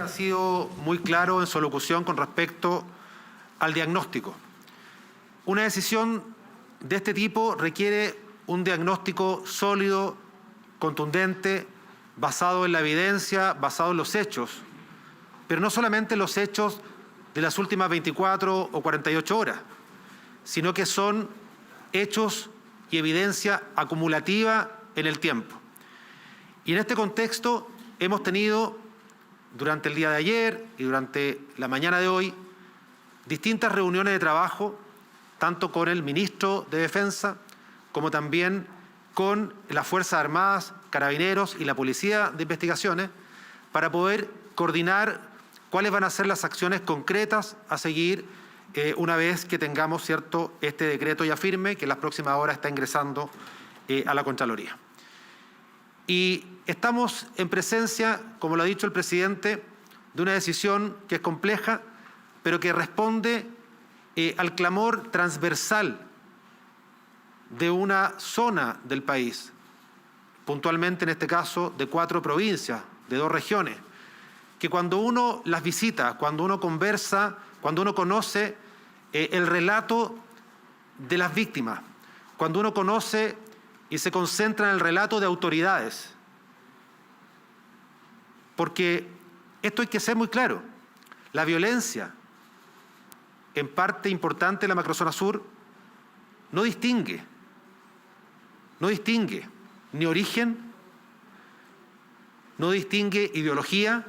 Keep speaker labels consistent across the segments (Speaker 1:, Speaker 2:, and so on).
Speaker 1: ha sido muy claro en su alocución con respecto al diagnóstico. Una decisión de este tipo requiere un diagnóstico sólido, contundente, basado en la evidencia, basado en los hechos, pero no solamente los hechos de las últimas 24 o 48 horas, sino que son hechos y evidencia acumulativa en el tiempo. Y en este contexto hemos tenido, durante el día de ayer y durante la mañana de hoy, distintas reuniones de trabajo, tanto con el ministro de Defensa como también con las Fuerzas Armadas, Carabineros y la Policía de Investigaciones, para poder coordinar cuáles van a ser las acciones concretas a seguir una vez que tengamos este decreto ya firme, que en las próximas horas está ingresando a la Contraloría. Y estamos en presencia, como lo ha dicho el presidente, de una decisión que es compleja, pero que responde al clamor transversal de una zona del país, puntualmente en este caso de 4 provincias, de 2 regiones, que cuando uno las visita, cuando uno conversa, cuando uno conoce el relato de las víctimas, cuando uno conoce y se concentra en el relato de autoridades. Porque esto hay que ser muy claro, la violencia, en parte importante de la macrozona sur, no distingue ni origen, no distingue ideología,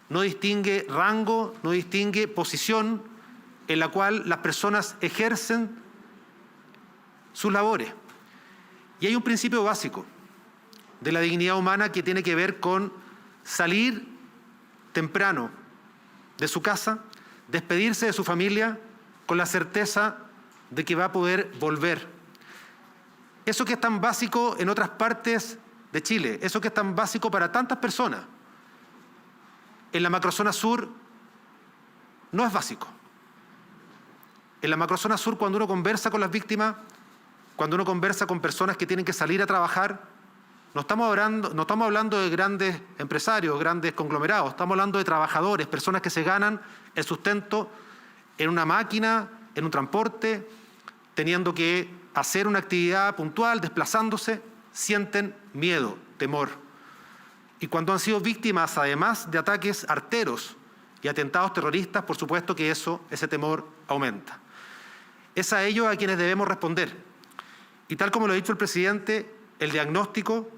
Speaker 1: no distingue rango, no distingue posición en la cual las personas ejercen sus labores. Y hay un principio básico de la dignidad humana que tiene que ver con salir temprano de su casa, despedirse de su familia con la certeza de que va a poder volver. Eso que es tan básico en otras partes de Chile, eso que es tan básico para tantas personas, en la macrozona sur no es básico. En la macrozona sur, cuando uno conversa con las víctimas, cuando uno conversa con personas que tienen que salir a trabajar, no estamos hablando de grandes empresarios, grandes conglomerados, estamos hablando de trabajadores, personas que se ganan el sustento en una máquina, en un transporte, teniendo que hacer una actividad puntual, desplazándose, sienten miedo, temor. Y cuando han sido víctimas, además de ataques arteros y atentados terroristas, por supuesto que ese temor aumenta. Es a ellos a quienes debemos responder. Y tal como lo ha dicho el presidente, el diagnóstico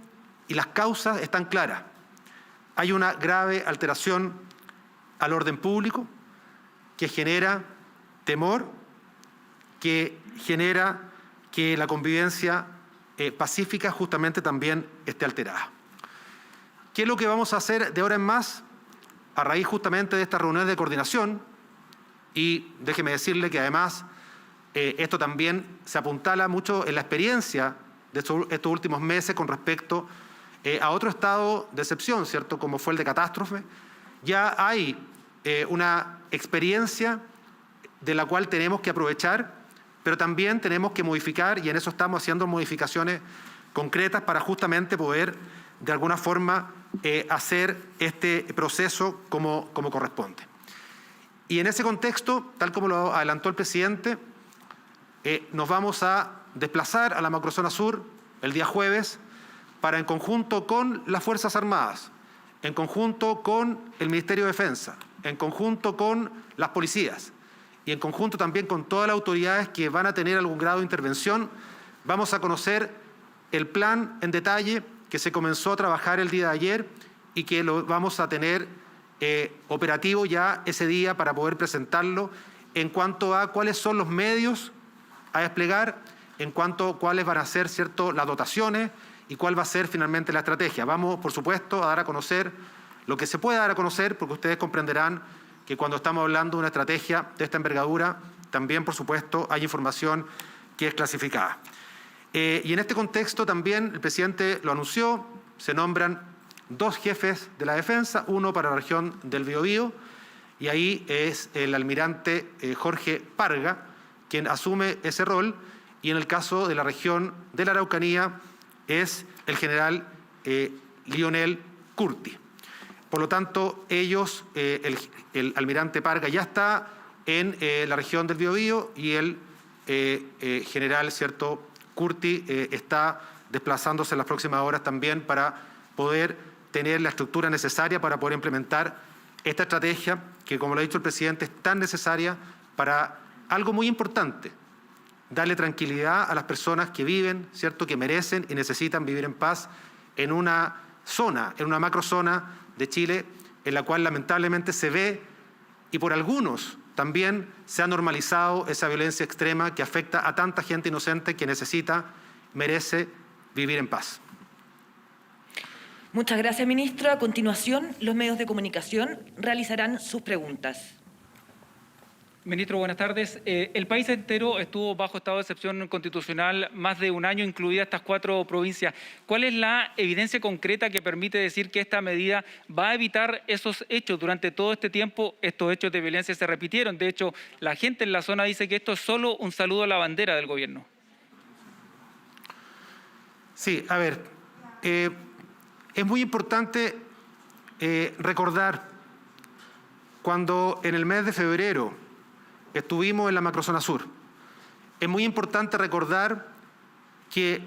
Speaker 1: y las causas están claras. Hay una grave alteración al orden público que genera temor, que genera que la convivencia pacífica justamente también esté alterada. ¿Qué es lo que vamos a hacer de ahora en más? A raíz justamente de esta reunión de coordinación, y déjeme decirle que además esto también se apuntala mucho en la experiencia de estos últimos meses con respecto a otro estado de excepción, ¿cierto?, como fue el de catástrofe. Ya hay una experiencia de la cual tenemos que aprovechar, pero también tenemos que modificar, y en eso estamos haciendo modificaciones concretas para justamente poder, de alguna forma, hacer este proceso como corresponde. Y en ese contexto, tal como lo adelantó el presidente, nos vamos a desplazar a la macrozona sur el día jueves para, en conjunto con las Fuerzas Armadas, en conjunto con el Ministerio de Defensa, en conjunto con las policías y en conjunto también con todas las autoridades que van a tener algún grado de intervención, vamos a conocer el plan en detalle que se comenzó a trabajar el día de ayer y que lo vamos a tener operativo ya ese día para poder presentarlo en cuanto a cuáles son los medios a desplegar, en cuanto a cuáles van a ser, ¿cierto?, las dotaciones y cuál va a ser finalmente la estrategia. Vamos, por supuesto, a dar a conocer lo que se pueda dar a conocer, porque ustedes comprenderán que cuando estamos hablando de una estrategia de esta envergadura, también, por supuesto, hay información que es clasificada. Y en este contexto también el presidente lo anunció, se nombran 2 jefes de la defensa, uno para la región del Biobío, y ahí es el almirante Jorge Parga, quien asume ese rol, y en el caso de la región de la Araucanía es el general Lionel Curti. Por lo tanto, ellos, el almirante Parga ya está en la región del Biobío y el general, ¿cierto?, Curti está desplazándose en las próximas horas también para poder tener la estructura necesaria para poder implementar esta estrategia que, como lo ha dicho el presidente, es tan necesaria para algo muy importante: darle tranquilidad a las personas que viven, ¿cierto?, que merecen y necesitan vivir en paz en una zona, en una macrozona de Chile, en la cual lamentablemente se ve, y por algunos también se ha normalizado esa violencia extrema que afecta a tanta gente inocente que necesita, merece vivir en paz.
Speaker 2: Muchas gracias, ministro. A continuación, los medios de comunicación realizarán sus preguntas.
Speaker 3: Ministro, buenas tardes. El país entero estuvo bajo estado de excepción constitucional más de un año, incluidas estas 4 provincias. ¿Cuál es la evidencia concreta que permite decir que esta medida va a evitar esos hechos? Durante todo este tiempo, estos hechos de violencia se repitieron. De hecho, la gente en la zona dice que esto es solo un saludo a la bandera del gobierno.
Speaker 1: Sí, a ver, es muy importante recordar cuando en el mes de febrero estuvimos en la macrozona sur. Es muy importante recordar que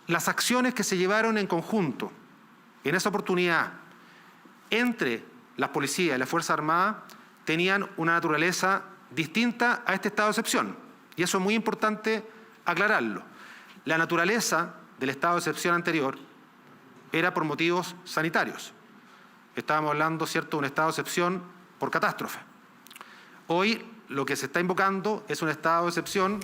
Speaker 1: las acciones que se llevaron en conjunto en esa oportunidad entre las policías y las Fuerzas Armadas tenían una naturaleza distinta a este estado de excepción. Y eso es muy importante aclararlo. La naturaleza del estado de excepción anterior era por motivos sanitarios. Estábamos hablando, ¿cierto?, de un estado de excepción por catástrofe. Hoy lo que se está invocando es un estado de excepción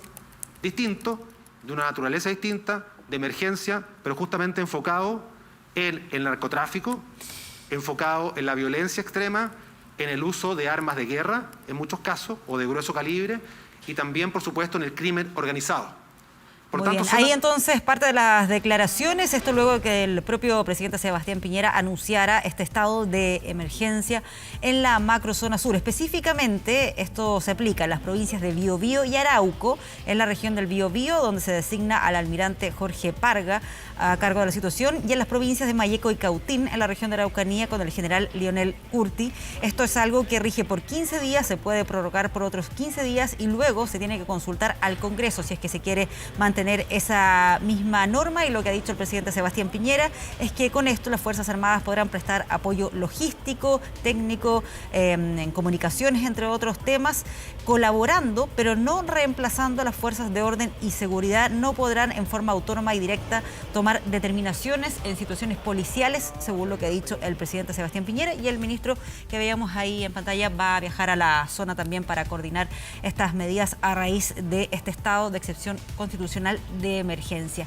Speaker 1: distinto, de una naturaleza distinta, de emergencia, pero justamente enfocado en el narcotráfico, enfocado en la violencia extrema, en el uso de armas de guerra, en muchos casos, o de grueso calibre, y también, por supuesto, en el crimen organizado. Por
Speaker 4: Muy
Speaker 1: tanto,
Speaker 4: bien. Ahí entonces parte de las declaraciones, esto luego de que el propio presidente Sebastián Piñera anunciara este estado de emergencia en la macrozona sur. Específicamente, esto se aplica en las provincias de Biobío y Arauco, en la región del Biobío, donde se designa al almirante Jorge Parga a cargo de la situación, y en las provincias de Malleco y Cautín, en la región de Araucanía, con el general Lionel Curti. Esto es algo que rige por 15 días, se puede prorrogar por otros 15 días y luego se tiene que consultar al Congreso si es que se quiere mantener esa misma norma. Y lo que ha dicho el presidente Sebastián Piñera es que con esto las Fuerzas Armadas podrán prestar apoyo logístico, técnico, en comunicaciones, entre otros temas, colaborando, pero no reemplazando a las fuerzas de orden y seguridad. No podrán en forma autónoma y directa tomar determinaciones en situaciones policiales, según lo que ha dicho el presidente Sebastián Piñera, y el ministro que veíamos ahí en pantalla va a viajar a la zona también para coordinar estas medidas a raíz de este estado de excepción constitucional de emergencia.